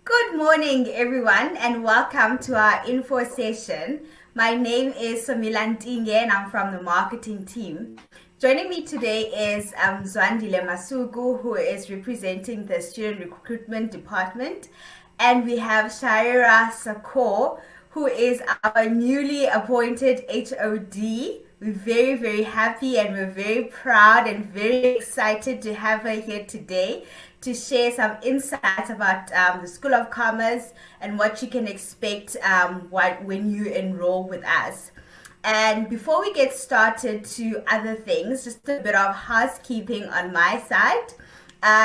Good morning, everyone, and welcome to our info session. My name is Samila Ntinge, and I'm from the marketing team. Joining me today is Zwandile Masuku, who is representing the Student Recruitment Department, and we have Shaira Sakor, who is our newly appointed HOD. We're very, very happy and we're very proud and very excited to have her here today to share some insights about the School of Commerce and what you can expect when you enroll with us. And before we get started to other things, just a bit of housekeeping on my side.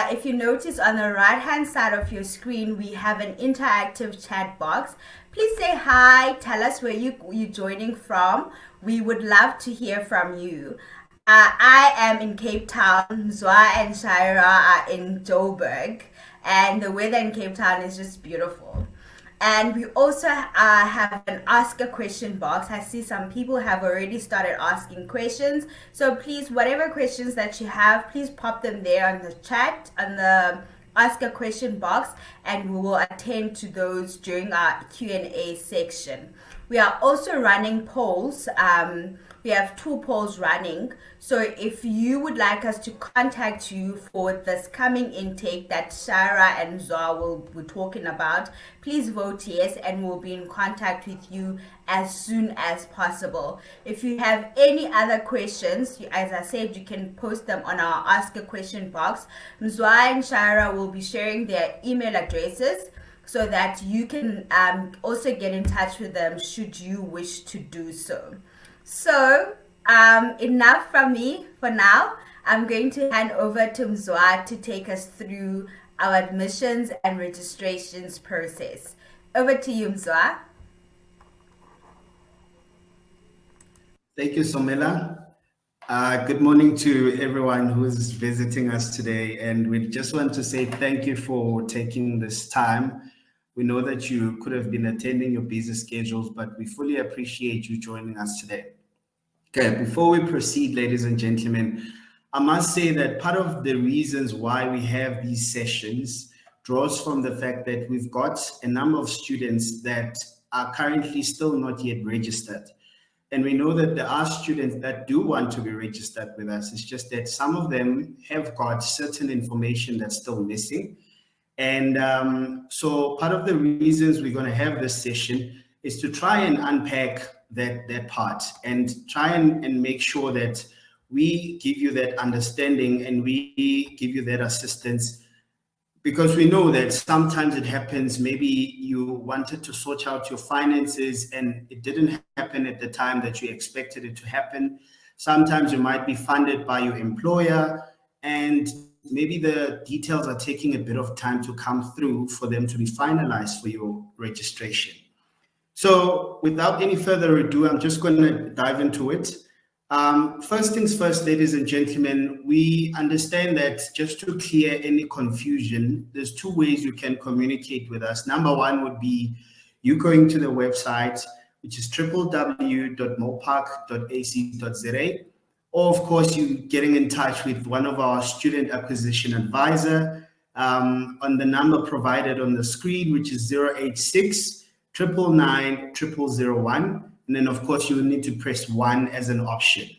If you notice on the right hand side of your screen, we have an interactive chat box. Please say hi, tell us where you're joining from. We would love to hear from you. I am in Cape Town. Zwa and Shaira are in Joburg, and the weather in Cape Town is just beautiful. And we also have an ask a question box. I see some people have already started asking questions. So please, whatever questions that you have, please pop them there on the chat, on the ask a question box, and we will attend to those during our Q&A section. We are also running polls. We have 2 polls running. So if you would like us to contact you for this coming intake that Shara and Zwa will be talking about, please vote yes and we'll be in contact with you as soon as possible. If you have any other questions, as I said, you can post them on our Ask a Question box. Zwa and Shara will be sharing their email addresses so that you can also get in touch with them should you wish to do so. So, enough from me for now. I'm going to hand over to Mzwa to take us through our admissions and registrations process. Over to you, Mzwa. Thank you, Somela. Good morning to everyone who's visiting us today. And we just want to say thank you for taking this time. We know that you could have been attending your busy schedules, but we fully appreciate you joining us today. Okay, before we proceed, ladies and gentlemen, I must say that part of the reasons why we have these sessions draws from the fact that we've got a number of students that are currently still not yet registered. And we know that there are students that do want to be registered with us. It's just that some of them have got certain information that's still missing. And so part of the reasons we're going to have this session is to try and unpack that part and try and make sure that we give you that understanding and we give you that assistance, because we know that sometimes it happens. Maybe you wanted to sort out your finances and it didn't happen at the time that you expected it to happen. Sometimes you might be funded by your employer and maybe the details are taking a bit of time to come through for them to be finalized for your registration. So without any further ado, I'm just going to dive into it. First things first, ladies and gentlemen, we understand that just to clear any confusion, there's 2 ways you can communicate with us. Number 1 would be you going to the website, which is www.milpark.ac.za. Or, of course, you getting in touch with one of our student acquisition advisor on the number provided on the screen, which is 086 999 0001. And then, of course, you will need to press 1 as an option.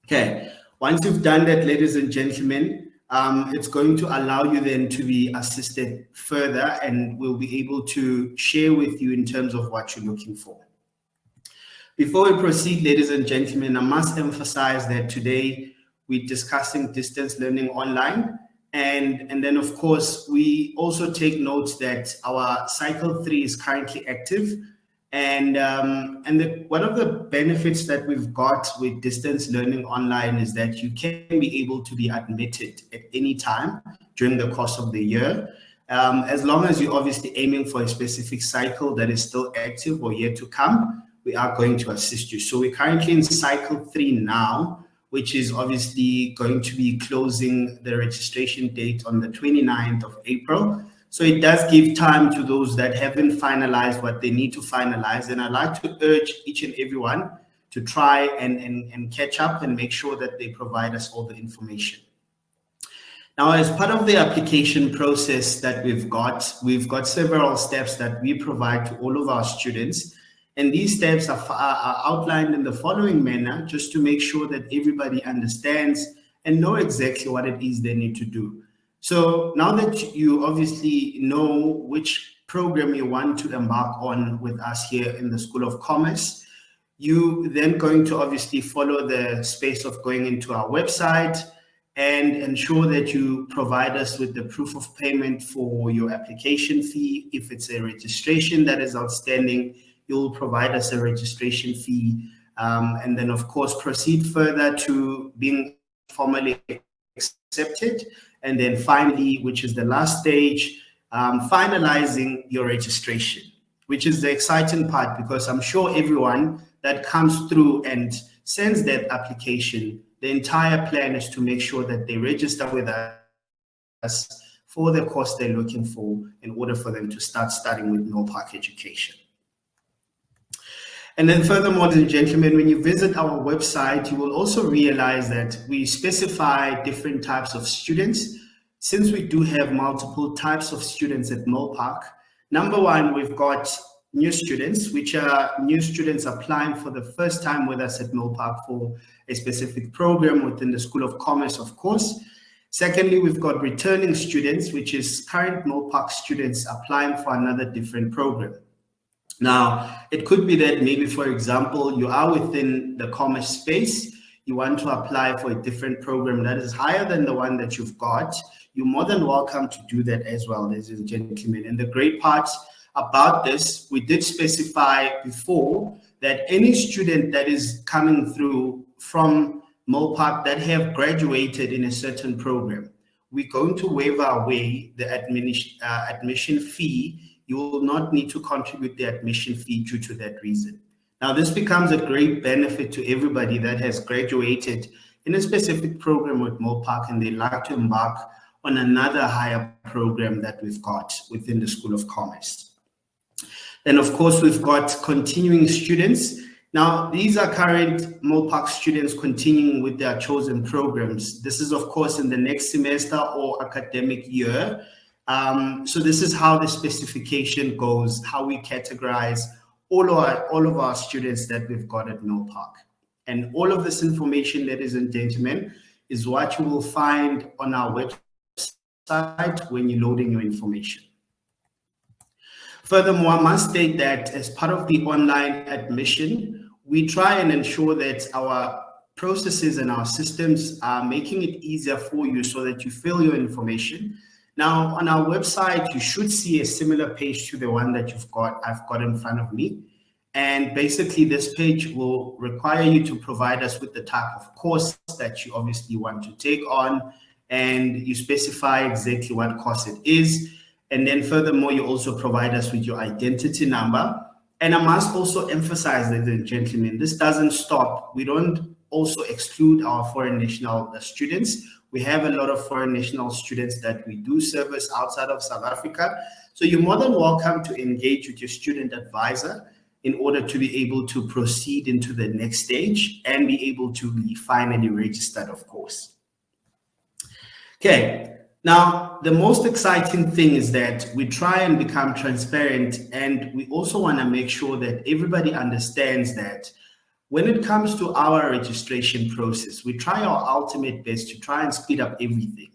Okay. Once you've done that, ladies and gentlemen, it's going to allow you then to be assisted further, and we'll be able to share with you in terms of what you're looking for. Before we proceed, ladies and gentlemen, I must emphasize that today we're discussing distance learning online. And then, of course, we also take note that our cycle 3 is currently active. And one of the benefits that we've got with distance learning online is that you can be able to be admitted at any time during the course of the year. As long as you're obviously aiming for a specific cycle that is still active or yet to come, we are going to assist you. So we're currently in cycle 3 now, which is obviously going to be closing the registration date on the 29th of April. So it does give time to those that haven't finalized what they need to finalize. And I'd like to urge each and everyone to try and catch up and make sure that they provide us all the information. Now, as part of the application process that we've got several steps that we provide to all of our students. And these steps are outlined in the following manner, just to make sure that everybody understands and know exactly what it is they need to do. So now that you obviously know which program you want to embark on with us here in the School of Commerce, you then going to obviously follow the space of going into our website and ensure that you provide us with the proof of payment for your application fee. If it's a registration that is outstanding, you'll provide us a registration fee, and then of course proceed further to being formally accepted. And then finally, which is the last stage, finalizing your registration, which is the exciting part, because I'm sure everyone that comes through and sends that application, the entire plan is to make sure that they register with us for the course they're looking for in order for them to start studying with Milpark education. And then furthermore, ladies and gentlemen, when you visit our website, you will also realize that we specify different types of students. Since we do have multiple types of students at Milpark, number one, we've got new students, which are new students applying for the first time with us at Milpark for a specific program within the School of Commerce, of course. Secondly, we've got returning students, which is current Milpark students applying for another different program. Now, it could be that maybe, for example, you are within the commerce space, you want to apply for a different program that is higher than the one that you've got. You're more than welcome to do that as well, ladies and gentlemen. And the great part about this, we did specify before that any student that is coming through from Milpark that have graduated in a certain program, we're going to waive away the admission fee. You will not need to contribute the admission fee due to that reason. Now, this becomes a great benefit to everybody that has graduated in a specific program with Milpark and they'd like to embark on another higher program that we've got within the School of Commerce. Then, of course, we've got continuing students. Now, these are current Milpark students continuing with their chosen programs. This is, of course, in the next semester or academic year. So this is how the specification goes, how we categorize all of our students that we've got at Milpark. And all of this information, ladies and gentlemen, is what you will find on our website when you're loading your information. Furthermore, I must state that as part of the online admission, we try and ensure that our processes and our systems are making it easier for you so that you fill your information. Now, on our website, you should see a similar page to the one that I've got in front of me. And basically, this page will require you to provide us with the type of course that you obviously want to take on, and you specify exactly what course it is. And then furthermore, you also provide us with your identity number. And I must also emphasize, ladies and gentlemen, this doesn't stop. We don't also exclude our foreign national students. We have a lot of foreign national students that we do service outside of South Africa. So you're more than welcome to engage with your student advisor in order to be able to proceed into the next stage and be able to be finally registered, of course. Okay, now the most exciting thing is that we try and become transparent, and we also want to make sure that everybody understands that when it comes to our registration process, we try our ultimate best to try and speed up everything.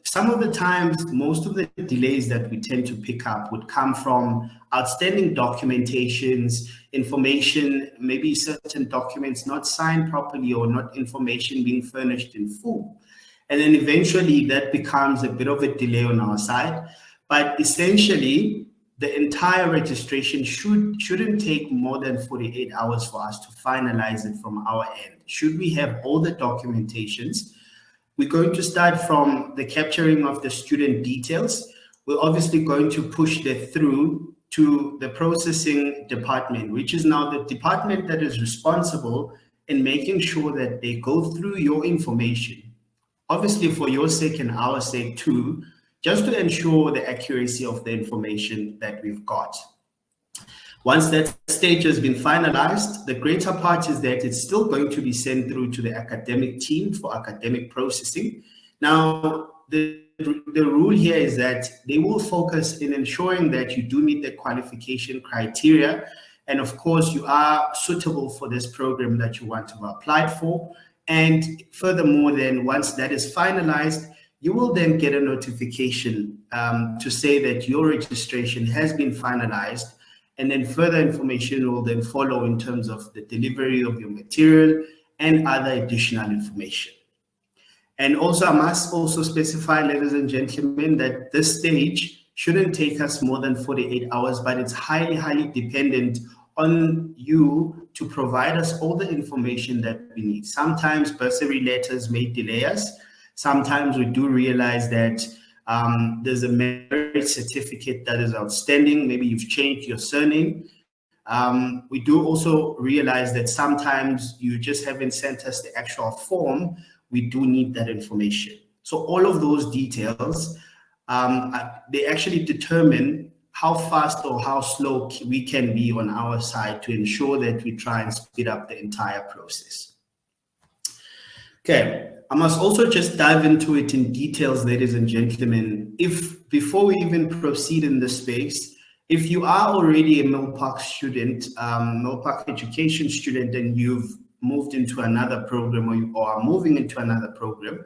Some of the times, most of the delays that we tend to pick up would come from outstanding documentations, information, maybe certain documents not signed properly or not information being furnished in full. And then eventually that becomes a bit of a delay on our side. But essentially, the entire registration shouldn't take more than 48 hours for us to finalize it from our end. Should we have all the documentations, we're going to start from the capturing of the student details. We're obviously going to push that through to the processing department, which is now the department that is responsible in making sure that they go through your information, obviously for your sake and our sake too, just to ensure the accuracy of the information that we've got. Once that stage has been finalized, the greater part is that it's still going to be sent through to the academic team for academic processing. Now, the rule here is that they will focus in ensuring that you do meet the qualification criteria. And of course, you are suitable for this program that you want to apply for. And furthermore, then once that is finalized, you will then get a notification to say that your registration has been finalized. And then further information will then follow in terms of the delivery of your material and other additional information. And also, I must also specify, ladies and gentlemen, that this stage shouldn't take us more than 48 hours, but it's highly, highly dependent on you to provide us all the information that we need. Sometimes bursary letters may delay us. Sometimes we do realize that there's a marriage certificate that is outstanding. Maybe you've changed your surname. We do also realize that sometimes you just haven't sent us the actual form. We do need that information. So all of those details, they actually determine how fast or how slow we can be on our side to ensure that we try and speed up the entire process. Okay, I must also just dive into it in details, ladies and gentlemen. If before we even proceed in this space, if you are already a Milpark student, Milpark education student, and you've moved into another program, or you are moving into another program,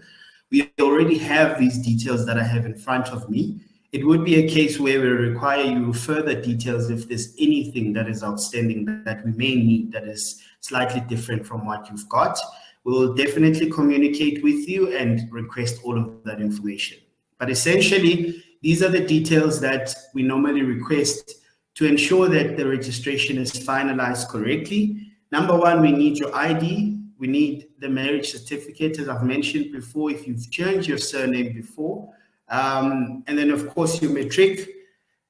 we already have these details that I have in front of me. It would be a case where we require you further details if there's anything that is outstanding that we may need that is slightly different from what you've got. We will definitely communicate with you and request all of that information. But essentially, these are the details that we normally request to ensure that the registration is finalized correctly. Number one, we need your ID. We need the marriage certificate, as I've mentioned before, if you've changed your surname before. And then, of course, your matric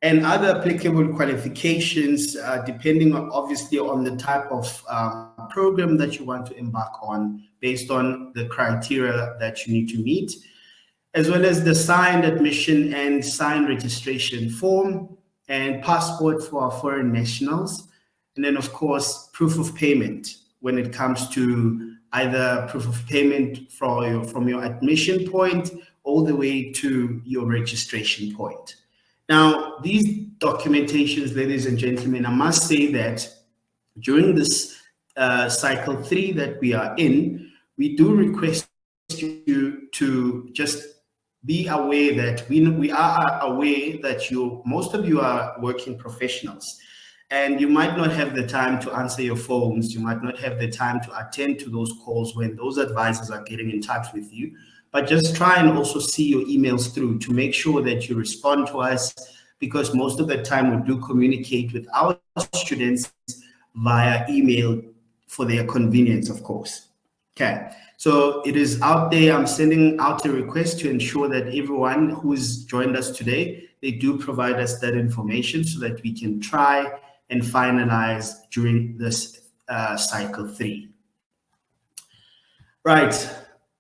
and other applicable qualifications, depending on, obviously, on the type of program that you want to embark on based on the criteria that you need to meet, as well as the signed admission and signed registration form and passport for our foreign nationals. And then, of course, proof of payment when it comes to either proof of payment from your admission point all the way to your registration point. Now, these documentations, ladies and gentlemen, I must say that during this cycle 3 that we are in, we do request you to just be aware that we are aware that most of you are working professionals. And you might not have the time to answer your phones. You might not have the time to attend to those calls when those advisors are getting in touch with you. But just try and also see your emails through to make sure that you respond to us, because most of the time we do communicate with our students via email for their convenience, of course. Okay, so it is out there. I'm sending out a request to ensure that everyone who's joined us today, they do provide us that information so that we can try and finalize during this cycle 3. Right.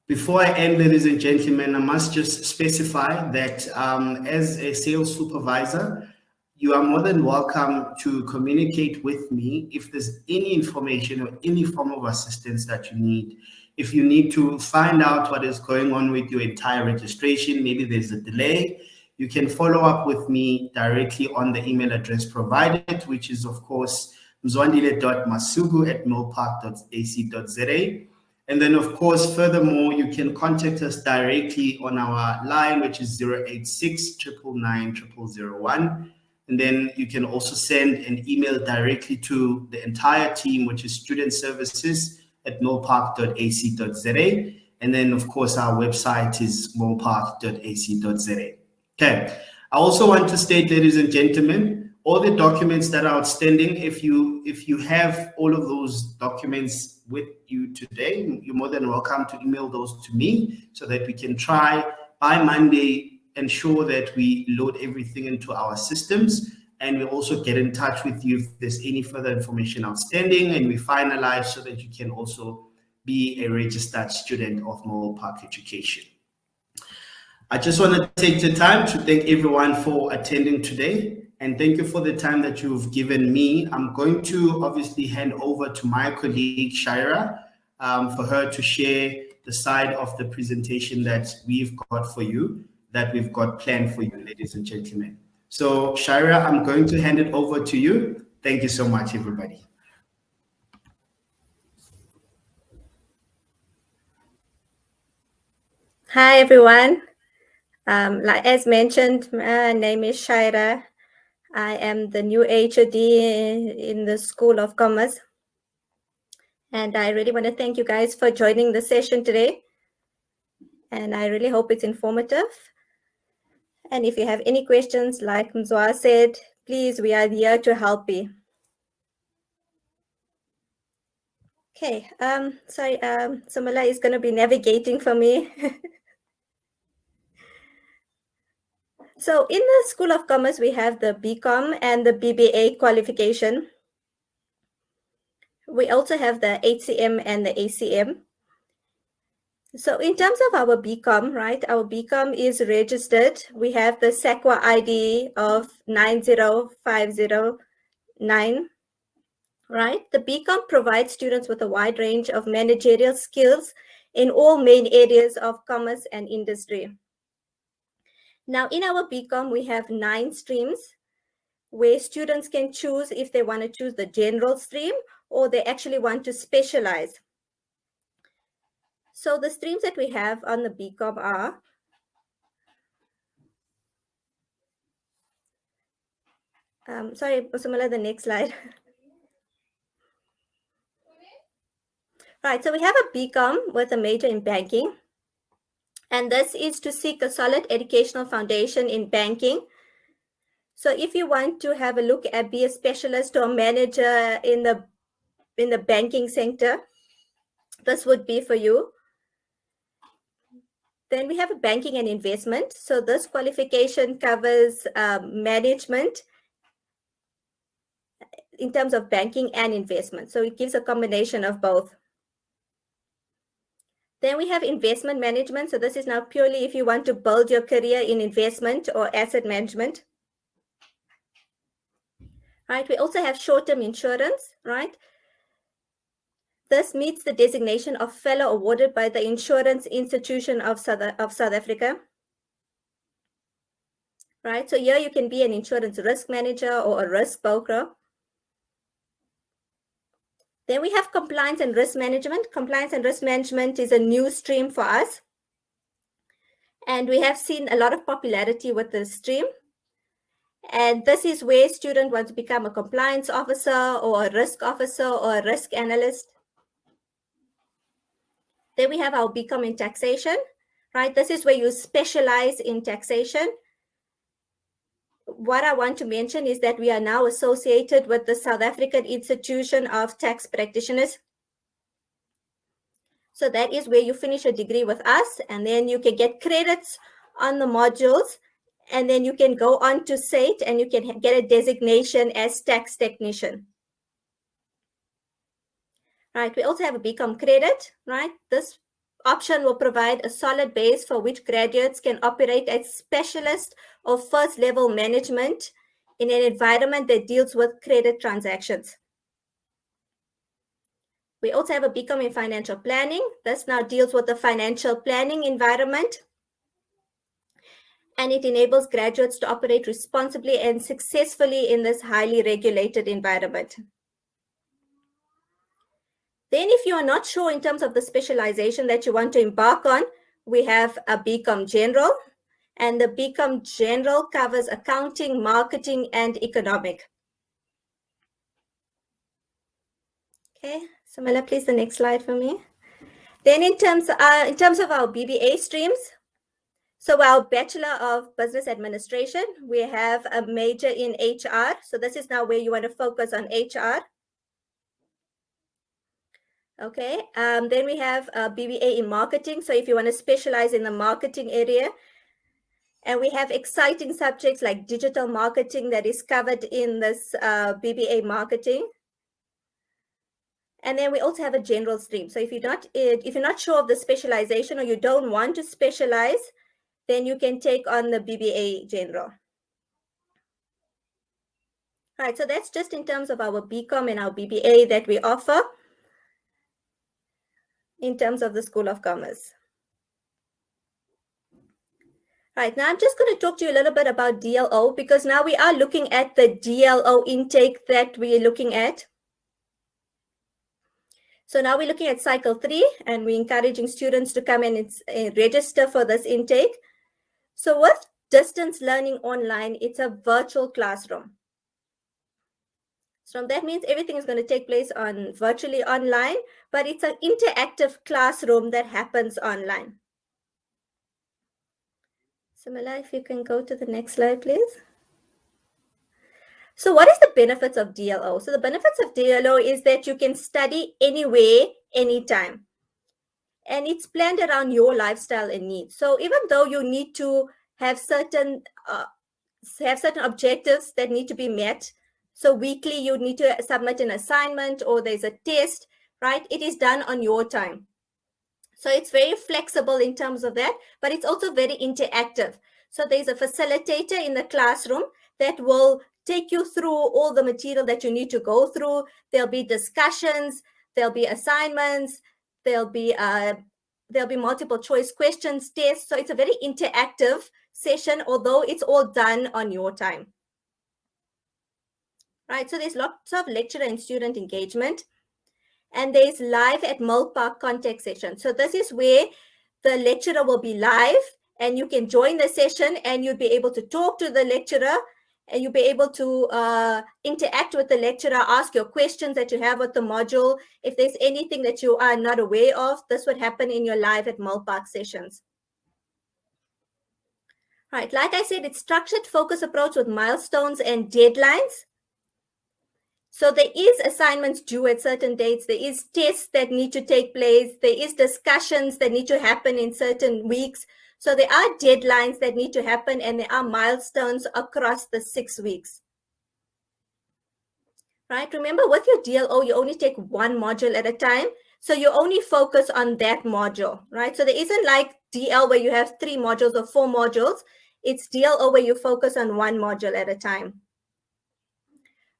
Before I end, ladies and gentlemen, I must just specify that as a sales supervisor, you are more than welcome to communicate with me if there's any information or any form of assistance that you need. If you need to find out what is going on with your entire registration, maybe there's a delay, you can follow up with me directly on the email address provided, which is, of course, mzwandile.masugu@milpark.ac.za. And then, of course, furthermore, you can contact us directly on our line, which is 086 999 0001. And then you can also send an email directly to the entire team, which is studentservices@milpark.ac.za. And then, of course, our website is milpark.ac.za. Okay. I also want to state, ladies and gentlemen, all the documents that are outstanding, if you have all of those documents with you today, you're more than welcome to email those to me so that we can try by Monday ensure that we load everything into our systems, and we also get in touch with you if there's any further information outstanding, and we finalize so that you can also be a registered student of Milpark Education. I just want to take the time to thank everyone for attending today, and thank you for the time that you've given me. I'm going to obviously hand over to my colleague Shaira for her to share the side of the presentation that we've got for you, that we've got planned for you, ladies and gentlemen. So Shaira, I'm going to hand it over to you. Thank you so much, everybody. Hi, everyone. As mentioned, my name is Shaira. I am the new HOD in the School of Commerce. And I really want to thank you guys for joining the session today. And I really hope it's informative. And if you have any questions, like Mzwa said, please, we are here to help you. Okay, sorry, Samala is going to be navigating for me. So in the School of Commerce, we have the BCom and the BBA qualification. We also have the HCM and the ACM. So in terms of our BCom, right, our BCom is registered. We have the SACWA ID of 90509, right? The BCom provides students with a wide range of managerial skills in all main areas of commerce and industry. Now, in our BCom, we have 9 streams where students can choose if they want to choose the general stream or they actually want to specialize. So the streams that we have on the BCom are sorry, Samala, the next slide. Right, so we have a BCom with a major in banking. And this is to seek a solid educational foundation in banking. So if you want to have a look at be a specialist or manager in the banking sector, this would be for you. Then we have a banking and investment. So this qualification covers management in terms of banking and investment. So it gives a combination of both. Then we have investment management. So this is now purely if you want to build your career in investment or asset management. Right. We also have short-term insurance, right? This meets the designation of fellow awarded by the Insurance Institution of South Africa. Right. So here you can be an insurance risk manager or a risk broker. Then we have compliance and risk management. Compliance and risk management is a new stream for us. And we have seen a lot of popularity with this stream. And this is where students want to become a compliance officer or a risk officer or a risk analyst. Then we have our BCom in taxation, right? This is where you specialize in taxation. What I want to mention is that we are now associated with the South African Institution of Tax Practitioners. So that is where you finish a degree with us, and then you can get credits on the modules, and then you can go on to SATE and you can get a designation as tax technician. Right, we also have a BCom credit, right? This option will provide a solid base for which graduates can operate as specialist or first level management in an environment that deals with credit transactions. We also have a BCom in financial planning. This now deals with the financial planning environment. And it enables graduates to operate responsibly and successfully in this highly regulated environment. Then if you are not sure in terms of the specialization that you want to embark on, we have a BCom General. And the BCom General covers accounting, marketing, and economic. Okay, Samala, please, the next slide for me. Then in terms of our BBA streams, so our Bachelor of Business Administration, we have a major in HR. So this is now where you want to focus on HR. Okay, then we have a BBA in marketing. So if you want to specialize in the marketing area, and we have exciting subjects like digital marketing that is covered in this BBA marketing. And then we also have a general stream. So if you're not sure of the specialization or you don't want to specialize, then you can take on the BBA general. All right, so that's just in terms of our BCom and our BBA that we offer. in terms of the School of Commerce. Right, now I'm just going to talk to you a little bit about DLO, because now we are looking at the DLO intake that we're looking at. So now we're looking at cycle 3, and we're encouraging students to come in and register for this intake. So with distance learning online, it's a virtual classroom. So that means everything is going to take place virtually online, but it's an interactive classroom that happens online. Samila, if you can go to the next slide, please. So what is the benefits of DLO? So the benefits of DLO is that you can study anywhere, anytime. And it's planned around your lifestyle and needs. So even though you need to have certain objectives that need to be met, so weekly you need to submit an assignment or there's a test, right? It is done on your time. So it's very flexible in terms of that, but it's also very interactive. So there's a facilitator in the classroom that will take you through all the material that you need to go through. There'll be discussions, there'll be assignments, there'll be multiple choice questions, tests. So it's a very interactive session, although it's all done on your time. Right, so there's lots of lecturer and student engagement. And there's live at Milpark contact session. So this is where the lecturer will be live and you can join the session and you'll be able to talk to the lecturer and you'll be able to interact with the lecturer, ask your questions that you have with the module. If there's anything that you are not aware of, this would happen in your live at Milpark sessions. Right, like I said, it's structured focus approach with milestones and deadlines. So there is assignments due at certain dates. There is tests that need to take place. There is discussions that need to happen in certain weeks. So there are deadlines that need to happen and there are milestones across the 6 weeks. Right? Remember, with your DLO, you only take one module at a time. So you only focus on that module, right? So there isn't like DL where you have 3 modules or 4 modules. It's DLO where you focus on one module at a time.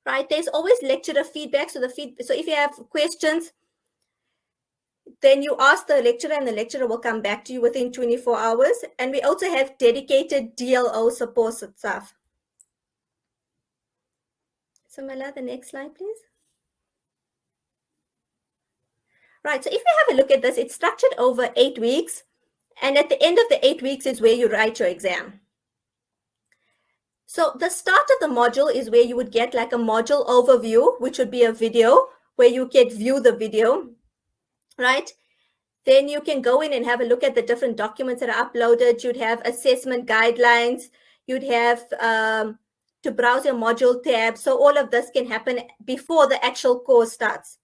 Right, there's always lecturer feedback. So if you have questions, then you ask the lecturer and the lecturer will come back to you within 24 hours. And we also have dedicated DLO support staff. So Mala, the next slide, please. Right, so if you have a look at this, it's structured over 8 weeks. And at the end of the 8 weeks is where you write your exam. So the start of the module is where you would get like a module overview, which would be a video where you can view the video, right? Then you can go in and have a look at the different documents that are uploaded. You'd have assessment guidelines. You'd have to browse your module tab. So all of this can happen before the actual course starts.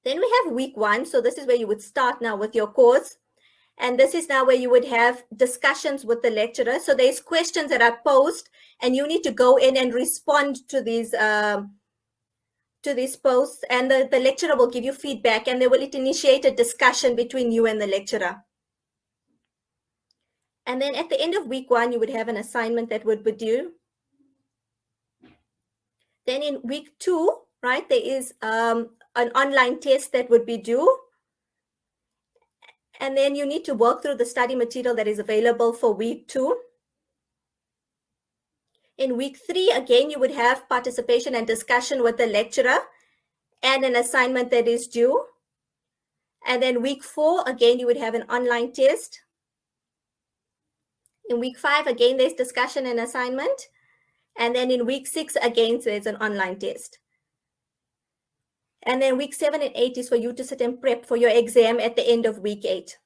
Then we have week 1. So this is where you would start now with your course. And this is now where you would have discussions with the lecturer. So there's questions that are posed and you need to go in and respond to these posts, and the lecturer will give you feedback and they will initiate a discussion between you and the lecturer. And then at the end of week 1, you would have an assignment that would be due. Then in week 2, right, there is an online test that would be due. And then you need to work through the study material that is available for week 2. In week 3, again, you would have participation and discussion with the lecturer and an assignment that is due. And then week 4, again, you would have an online test. In week 5, again, there's discussion and assignment. And then in week 6, again, there's an online test. And then week 7 and 8 is for you to sit and prep for your exam at the end of week 8.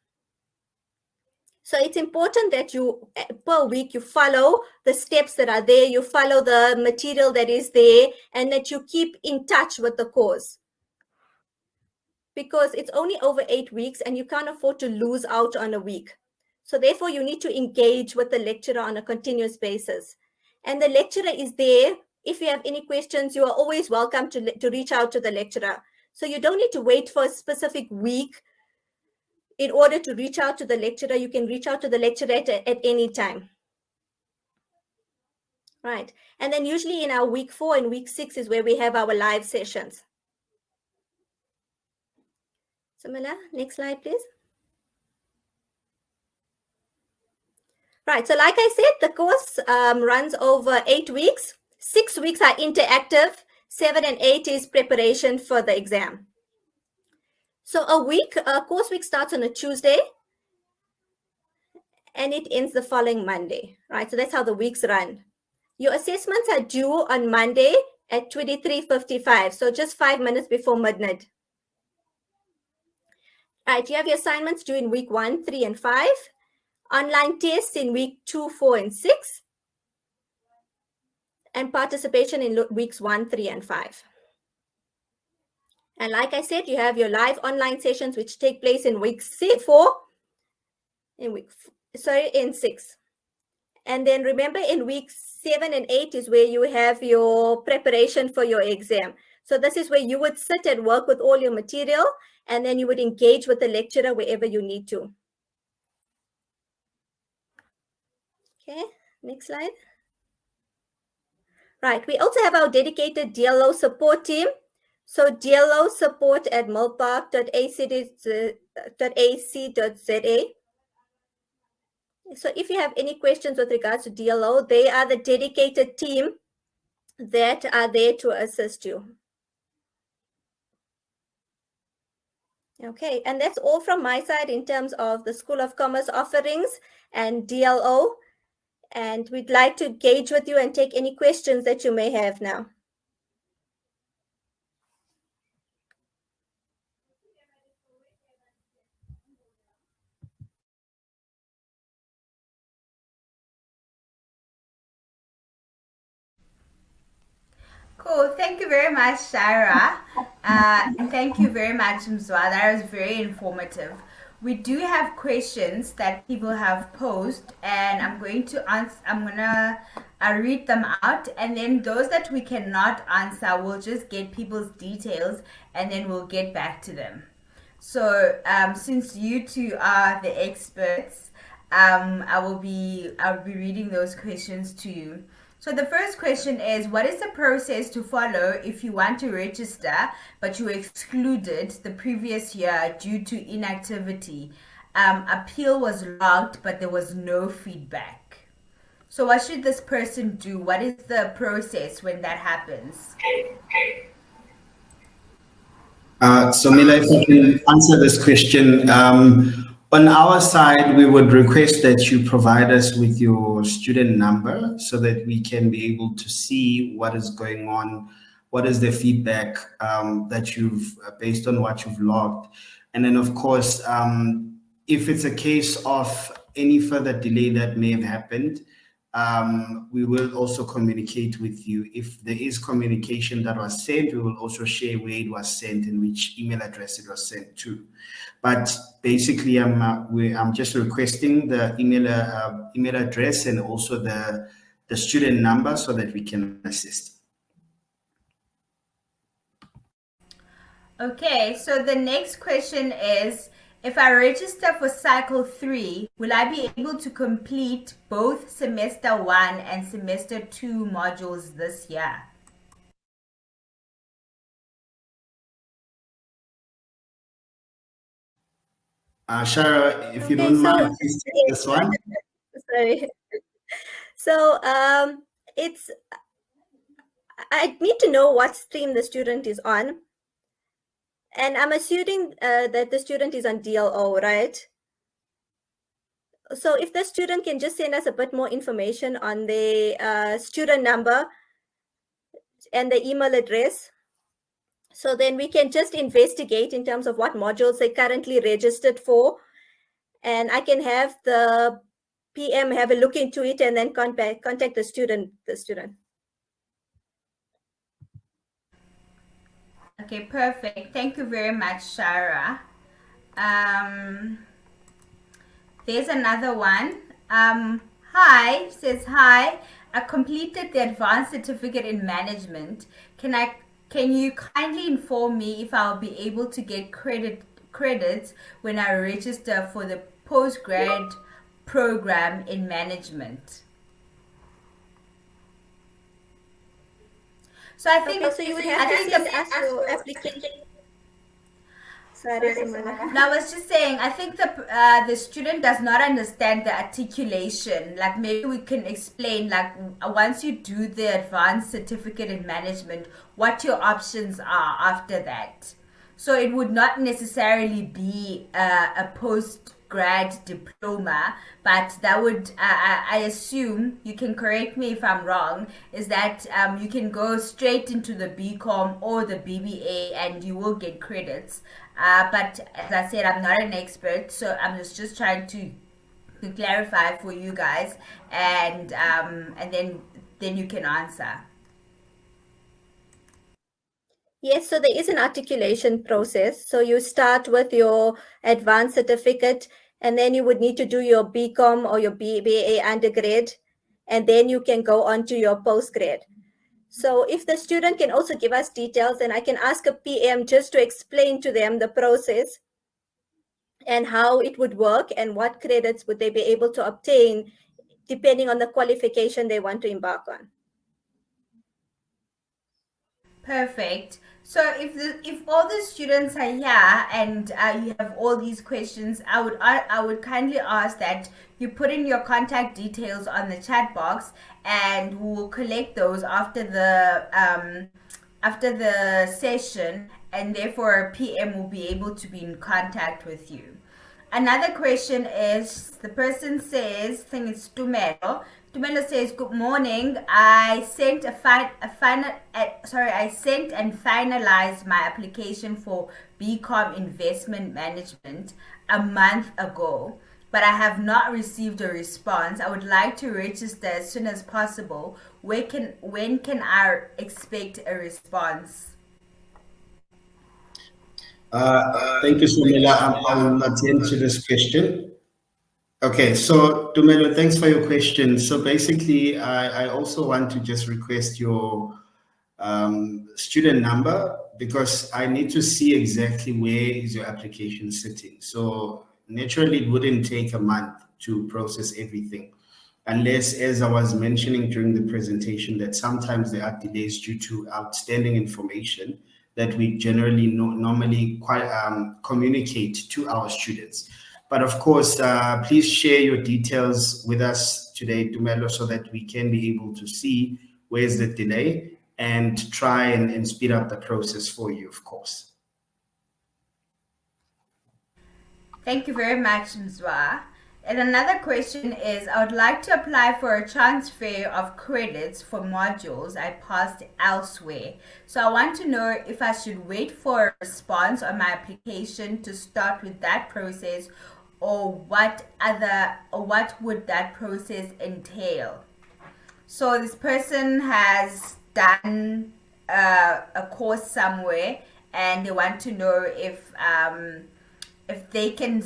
So it's important that you, per week, you follow the steps that are there, you follow the material that is there, and that you keep in touch with the course. Because it's only over 8 weeks and you can't afford to lose out on a week. So therefore, you need to engage with the lecturer on a continuous basis. And the lecturer is there. If you have any questions, you are always welcome to reach out to the lecturer. So you don't need to wait for a specific week in order to reach out to the lecturer. You can reach out to the lecturer at any time. Right. And then usually in our week 4 and week 6 is where we have our live sessions. Samila, next slide, please. Right, so like I said, the course runs over 8 weeks. 6 weeks are interactive, 7 and 8 is preparation for the exam. So a course week starts on a Tuesday and it ends the following Monday, right? So that's how the weeks run. Your assessments are due on Monday at 23:55, so just 5 minutes before midnight. Right, you have your assignments due in week 1, 3, and 5. Online tests in week 2, 4, and 6. And participation in weeks 1, 3, and 5. And like I said, you have your live online sessions, which take place in week 4, in 6. And then remember, in week 7 and 8 is where you have your preparation for your exam. So this is where you would sit and work with all your material, and then you would engage with the lecturer wherever you need to. Okay, next slide. Right, we also have our dedicated DLO support team. So DLO support at milpark.ac.za. So if you have any questions with regards to DLO, they are the dedicated team that are there to assist you. Okay, and that's all from my side in terms of the School of Commerce offerings and DLO. And we'd like to engage with you and take any questions that you may have now. Cool. Thank you very much, Shara. And thank you very much, Mzwa. That was very informative. We do have questions that people have posed, and I'm going to answer. I'm gonna read them out, and then those that we cannot answer, we'll just get people's details, and then we'll get back to them. So, since you two are the experts, I'll be reading those questions to you. So the first question is, what is the process to follow if you want to register but you were excluded the previous year due to inactivity? Appeal was logged but there was no feedback. So what should this person do? What is the process when that happens? So Mila, if I can answer this question, on our side, we would request that you provide us with your student number so that we can be able to see what is going on, what is the feedback that you've, based on what you've logged. And then of course, if it's a case of any further delay that may have happened, we will also communicate with you. If there is communication that was sent, we will also share where it was sent and which email address it was sent to. But basically, I'm just requesting the email address and also the student number so that we can assist. Okay, so the next question is, if I register for cycle 3, will I be able to complete both semester 1 and semester 2 modules this year? Shara, if you don't mind, please take this one. Sorry. So I need to know what stream the student is on. And I'm assuming that the student is on DLO, right? So if the student can just send us a bit more information on the student number and the email address, so then we can just investigate in terms of what modules they currently registered for. And I can have the PM have a look into it and then contact the student. Okay, perfect. Thank you very much, Shara. There's another one. Hi, says hi. I completed the advanced certificate in management. Can you kindly inform me if I'll be able to get credits when I register for the postgrad program in management? So I think Okay, so you would have to send us your application. Sorry, Samala. No, I was just saying, I think the student does not understand the articulation. Like maybe we can explain, like once you do the advanced certificate in management, what your options are after that. So it would not necessarily be a post grad diploma, but that would, I assume, you can correct me if I'm wrong, is that you can go straight into the BCom or the BBA and you will get credits. But as I said, I'm not an expert, so I'm just trying to clarify for you guys, and then you can answer. Yes, so there is an articulation process. So you start with your advanced certificate, and then you would need to do your BCom or your BBA undergrad, and then you can go on to your postgrad. So if the student can also give us details, then I can ask a PM just to explain to them the process and how it would work and what credits would they be able to obtain depending on the qualification they want to embark on. Perfect. So if all the students are here and you have all these questions, I would kindly ask that you put in your contact details on the chat box, and we'll collect those after the session, and therefore a PM will be able to be in contact with you. Another question is, the person says, I think it's Tumelo. Tumelo says, "Good morning. I sent I sent and finalized my application for BCom Investment Management a month ago, but I have not received a response. I would like to register as soon as possible. When can I expect a response?" Thank you, Sumela. I'll attend to this question. Okay, so Dumelo, thanks for your question. So basically, I also want to just request your student number, because I need to see exactly where is your application sitting. So naturally, it wouldn't take a month to process everything, unless, as I was mentioning during the presentation, that sometimes there are delays due to outstanding information that we generally normally communicate to our students. But of course, please share your details with us today, Dumelo, so that we can be able to see where's the delay and try and speed up the process for you, of course. Thank you very much, Mzwa. And another question is, I would like to apply for a transfer of credits for modules I passed elsewhere. So I want to know if I should wait for a response on my application to start with that process, or what would that process entail? So this person has done a course somewhere, and they want to know if they can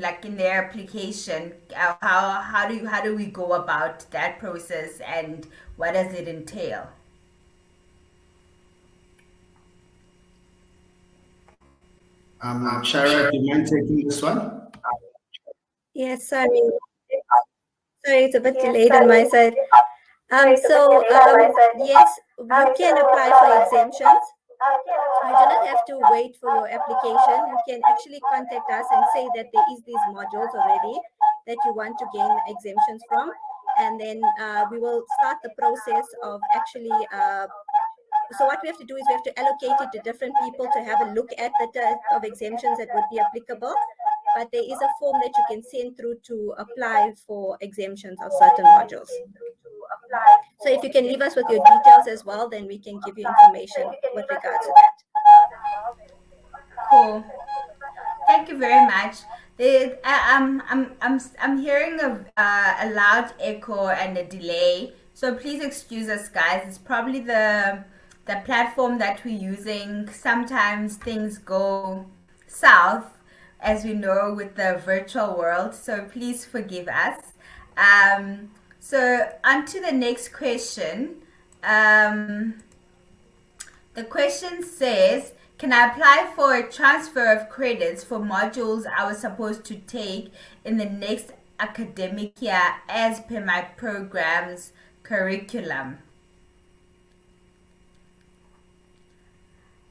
like in their application, how do we go about that process, and what does it entail? Shara, do you mind taking this one? Yes, sorry. Sorry, it's a bit delayed on my side. Yes, you can apply for exemptions. You do not have to wait for your application. You can actually contact us and say that there is these modules already that you want to gain exemptions from, and then we will start the process of actually so what we have to do is we have to allocate it to different people to have a look at the type of exemptions that would be applicable. But there is a form that you can send through to apply for exemptions of certain modules. So if you can leave us with your details as well, then we can give you information with regards to that. Cool. Thank you very much. I'm hearing a loud echo and a delay, so please excuse us, guys. It's probably the platform that we're using. Sometimes things go south, as we know, with the virtual world, so please forgive us. So on to the next question. The question says, can I apply for a transfer of credits for modules I was supposed to take in the next academic year as per my program's curriculum?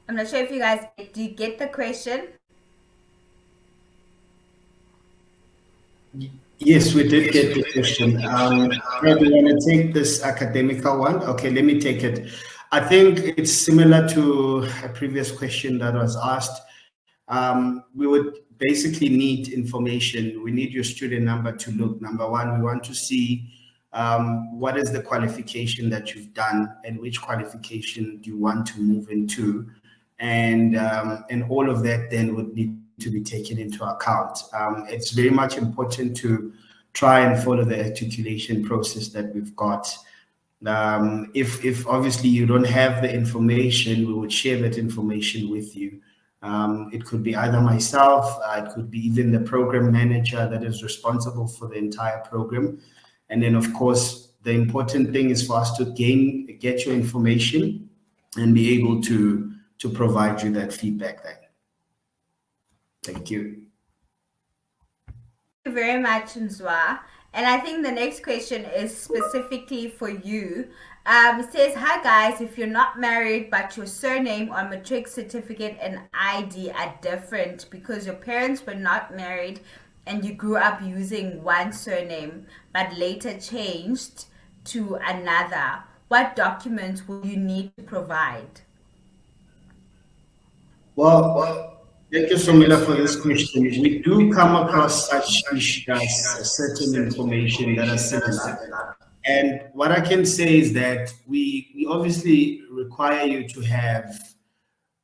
I'm not sure if you guys, do you get the question? Yes, we did get the question. Fred, do you want to take this academical one? Okay, let me take it. I think it's similar to a previous question that was asked. We would basically need information. We need your student number to look. Number one, we want to see what is the qualification that you've done and which qualification do you want to move into, and all of that then would need to be taken into account. It's very much important to try and follow the articulation process that we've got. If obviously you don't have the information, we would share that information with you. It could be either myself, it could be even the program manager that is responsible for the entire program. And then, of course, the important thing is for us to get your information and be able to provide you that feedback then. Thank you. Thank you very much, Nzwa. And I think the next question is specifically for you. It says, hi guys, if you're not married but your surname on matric certificate and ID are different because your parents were not married and you grew up using one surname but later changed to another, what documents will you need to provide? Well, thank you, Somila, for this question. We do come across such certain information that are similar. And what I can say is that we obviously require you to have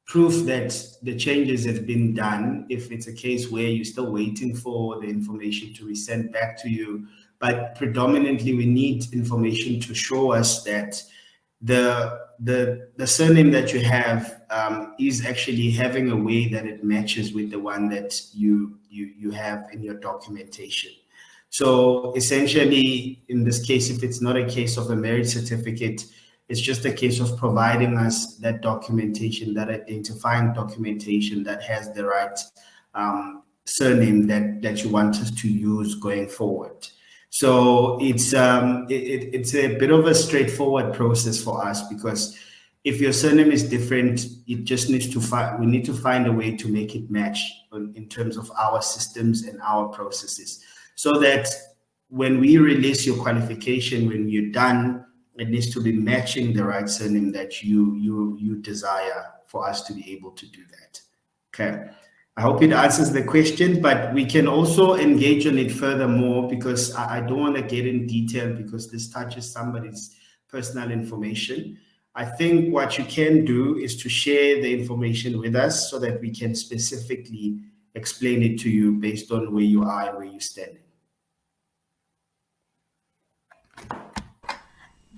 proof that the changes have been done, if it's a case where you're still waiting for the information to be sent back to you. But predominantly, we need information to show us that the surname that you have is actually having a way that it matches with the one that you have in your documentation. So essentially, in this case, if it's not a case of a marriage certificate, it's just a case of providing us that documentation, that identifying documentation that has the right surname that you want us to use going forward. So it's a bit of a straightforward process for us, because if your surname is different, it just needs to we need to find a way to make it match in terms of our systems and our processes, so that when we release your qualification, when you're done, it needs to be matching the right surname that you desire for us to be able to do that. Okay. I hope it answers the question, but we can also engage on it furthermore, because I don't want to get in detail because this touches somebody's personal information. I think what you can do is to share the information with us so that we can specifically explain it to you based on where you are and where you stand.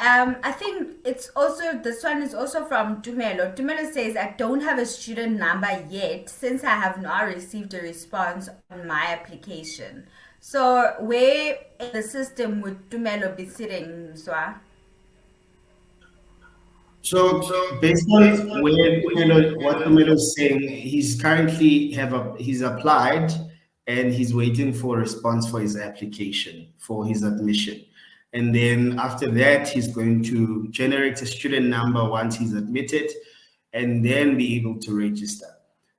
I think it's also, this one is also from Tumelo. Tumelo says, I don't have a student number yet since I have not received a response on my application. So where in the system would Tumelo be sitting, Mzwa? So based on what Tumelo is saying, he's currently he's applied and he's waiting for a response for his application, for his admission. And then after that, he's going to generate a student number once he's admitted and then be able to register.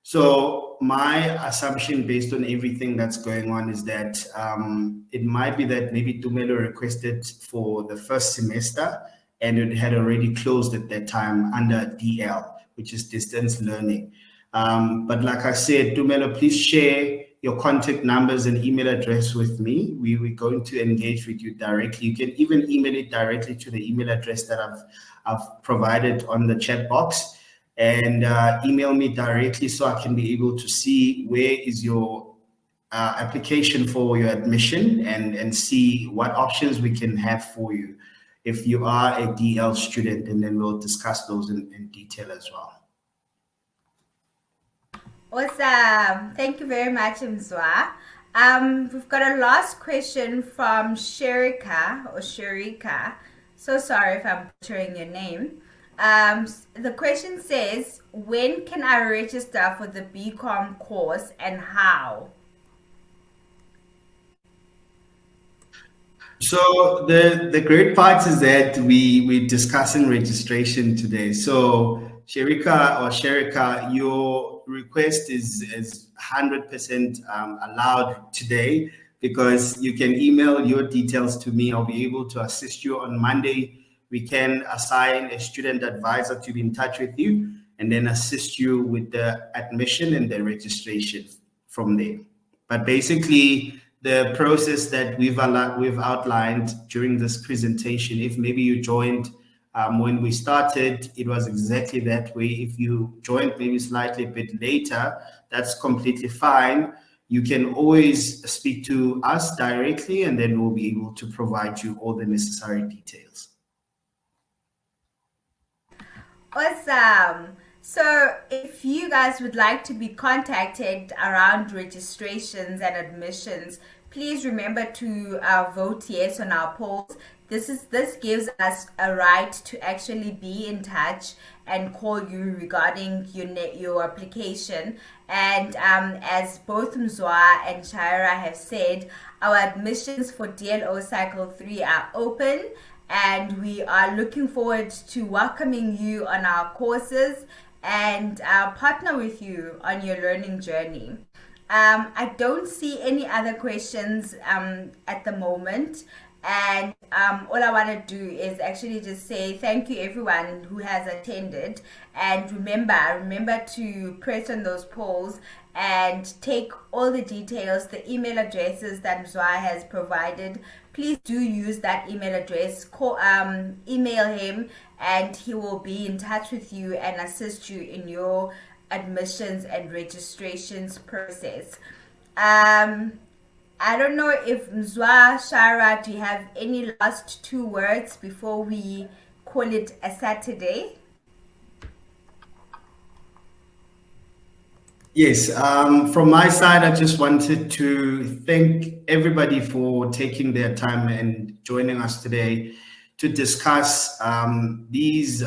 So my assumption based on everything that's going on is that it might be that maybe Tumelo requested for the first semester and it had already closed at that time under DL, which is distance learning. But like I said, Tumelo, please share your contact numbers and email address with me. We're going to engage with you directly. You can even email it directly to the email address that I've provided on the chat box, and email me directly so I can be able to see where is your application for your admission and see what options we can have for you if you are a DL student, and then we'll discuss those in detail as well. Awesome. Thank you very much, Mzwa. We've got a last question from Sherika. So sorry if I'm butchering your name. The question says, when can I register for the BCom course and how? So the great part is that we're discussing registration today. So Sherika, your request is 100% allowed today because you can email your details to me. I'll be able to assist you on Monday. We can assign a student advisor to be in touch with you and then assist you with the admission and the registration from there. But basically, the process that we've outlined during this presentation, if maybe you joined when we started, it was exactly that way. If you joined maybe slightly a bit later, that's completely fine. You can always speak to us directly, and then we'll be able to provide you all the necessary details. Awesome. So if you guys would like to be contacted around registrations and admissions, please remember to vote yes on our polls. This gives us a right to actually be in touch and call you regarding your application. And as both Mzwa and Shaira have said, our admissions for DLO Cycle 3 are open, and we are looking forward to welcoming you on our courses and partner with you on your learning journey. I don't see any other questions at the moment. And all I want to do is actually just say thank you everyone who has attended, and remember to press on those polls and take all the details, the email addresses that Mzwa has provided. Please do use that email address. Email him and he will be in touch with you and assist you in your admissions and registrations process. I don't know if Mzwa, Shara, do you have any last 2 words before we call it a Saturday? Yes, from my side, I just wanted to thank everybody for taking their time and joining us today to discuss these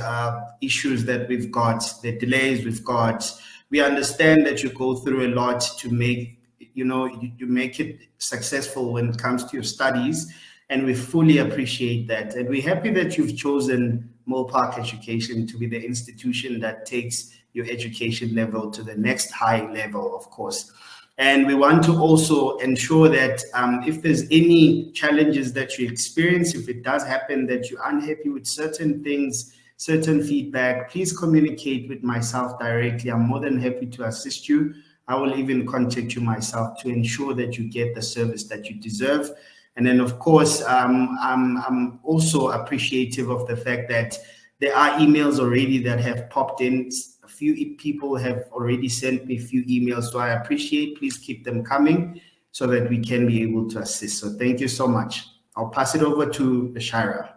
issues that we've got, the delays we've got. We understand that you go through a lot to make you make it successful when it comes to your studies, and we fully appreciate that. And we're happy that you've chosen Milpark Education to be the institution that takes your education level to the next high level, of course. And we want to also ensure that if there's any challenges that you experience, if it does happen that you're unhappy with certain things, certain feedback, please communicate with myself directly. I'm more than happy to assist you. I will even contact you myself to ensure that you get the service that you deserve. And then, of course, I'm also appreciative of the fact that there are emails already that have popped in. A few people have already sent me a few emails, so I appreciate. Please keep them coming so that we can be able to assist. So thank you so much. I'll pass it over to Shaira.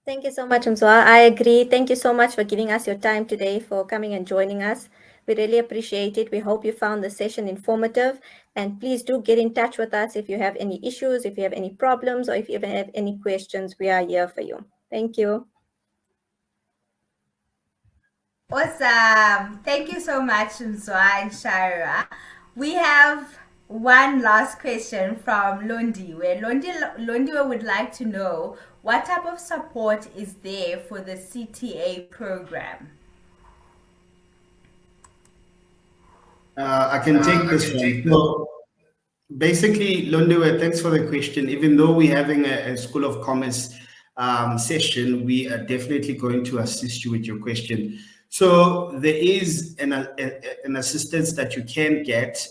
Thank you so much, Mzwa. I agree. Thank you so much for giving us your time today, for coming and joining us. We really appreciate it. We hope you found the session informative. And please do get in touch with us if you have any issues, if you have any problems, or if you have any questions. We are here for you. Thank you. Awesome. Thank you so much, Mzwa and Shaira. We have one last question from Londi, where Londi would like to know what type of support is there for the CTA program. I can take this one. So basically, Londiwe, thanks for the question. Even though we're having a School of Commerce session, we are definitely going to assist you with your question. So there is an assistance that you can get.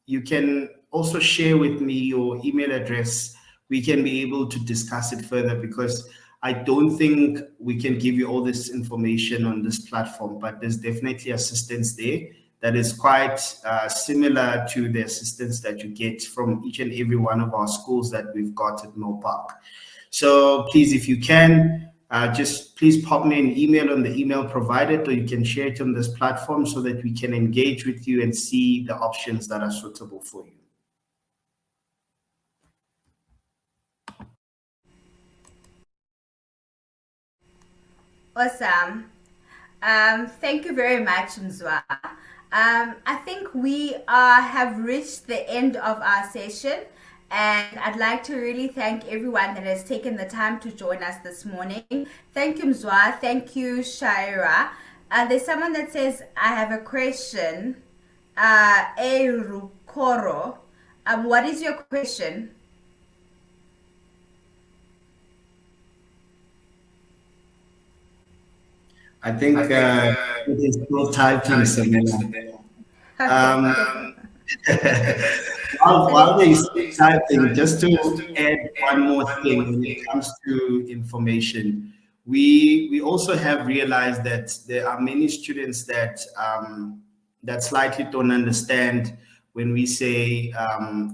You can also share with me your email address. We can be able to discuss it further, because I don't think we can give you all this information on this platform, but there's definitely assistance there that is quite similar to the assistance that you get from each and every one of our schools that we've got at Milpark. So please, if you can, just please pop me an email on the email provided, or you can share it on this platform so that we can engage with you and see the options that are suitable for you. Awesome. Thank you very much, Mzwa. I think we have reached the end of our session, and I'd like to really thank everyone that has taken the time to join us this morning. Thank you, Mzwa. Thank you, Shaira. There's someone that says, I have a question. Rukoro. What is your question? I think it is still typing, Samela. While they still typing, just to add one more thing when it comes to information, we also have realized that there are many students that slightly don't understand when we say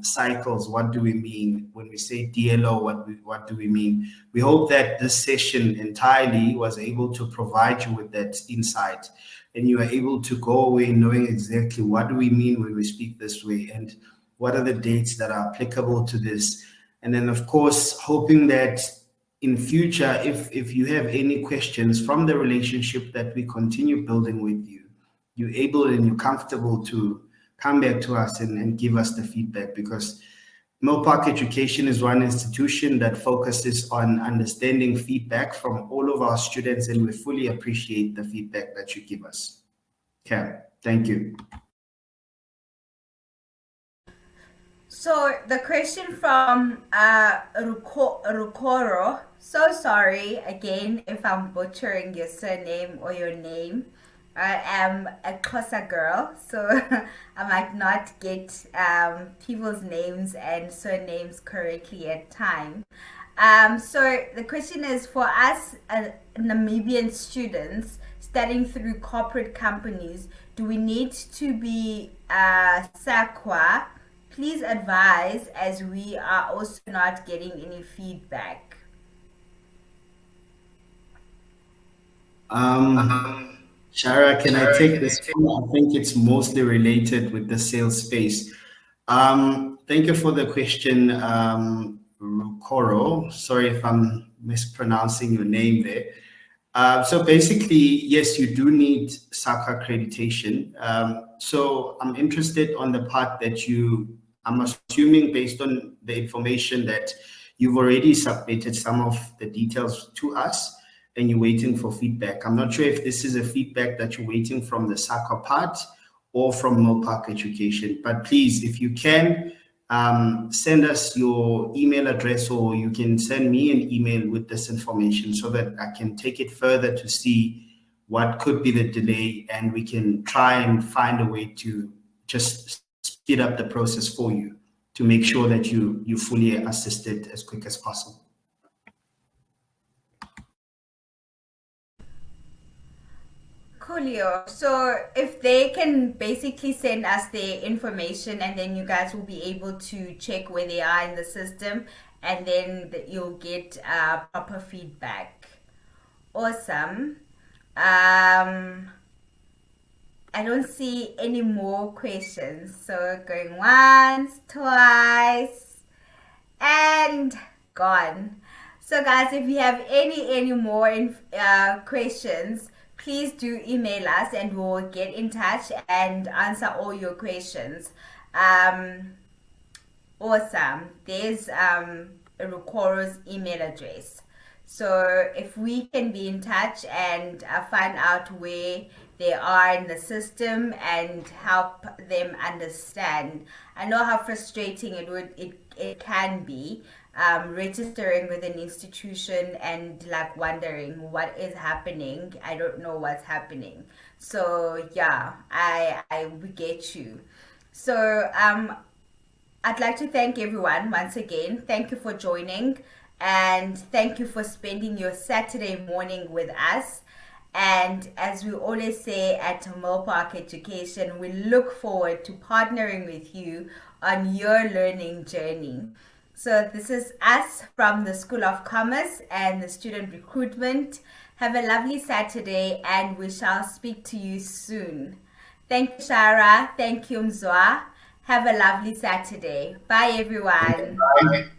cycles. What do we mean when we say DLO? What do we mean? We hope that this session entirely was able to provide you with that insight, and you are able to go away knowing exactly what do we mean when we speak this way, and what are the dates that are applicable to this. And then, of course, hoping that in future, if you have any questions from the relationship that we continue building with you, you're able and you're comfortable to come back to us and give us the feedback, because Milpark Education is one institution that focuses on understanding feedback from all of our students, and we fully appreciate the feedback that you give us. Okay, thank you. So the question from Rukoro, so sorry again if I'm butchering your surname or your name. I am a Xhosa girl, so I might not get people's names and surnames correctly at times. So the question is, for us Namibian students studying through corporate companies, do we need to be SAQA? Please advise, as we are also not getting any feedback. Shara, can I take this one? I think it's mostly related with the sales space. Thank you for the question, Rukoro. Sorry if I'm mispronouncing your name there. So basically, yes, you do need SAQA accreditation. So I'm interested on the part that I'm assuming based on the information that you've already submitted some of the details to us and you're waiting for feedback. I'm not sure if this is a feedback that you're waiting from the SAQA part or from Milpark Education, but please, if you can, send us your email address, or you can send me an email with this information so that I can take it further to see what could be the delay, and we can try and find a way to just speed up the process for you to make sure that you fully assisted as quick as possible. Coolio. So if they can basically send us their information, and then you guys will be able to check where they are in the system, and then you'll get proper feedback. Awesome. I don't see any more questions. So going once, twice, and gone. So guys, if you have any more questions, please do email us and we'll get in touch and answer all your questions. Awesome. There's Rukoro's email address. So if we can be in touch and find out where they are in the system and help them understand. I know how frustrating it can be, registering with an institution and like wondering what is happening. I don't know what's happening. So yeah, we get you. So I'd like to thank everyone once again. Thank you for joining, and thank you for spending your Saturday morning with us. And as we always say at Milpark Education, we look forward to partnering with you on your learning journey. So this is us from the School of Commerce and the Student Recruitment. Have a lovely Saturday, and we shall speak to you soon. Thank you, Shara. Thank you, Mzwa. Have a lovely Saturday. Bye, everyone. Bye.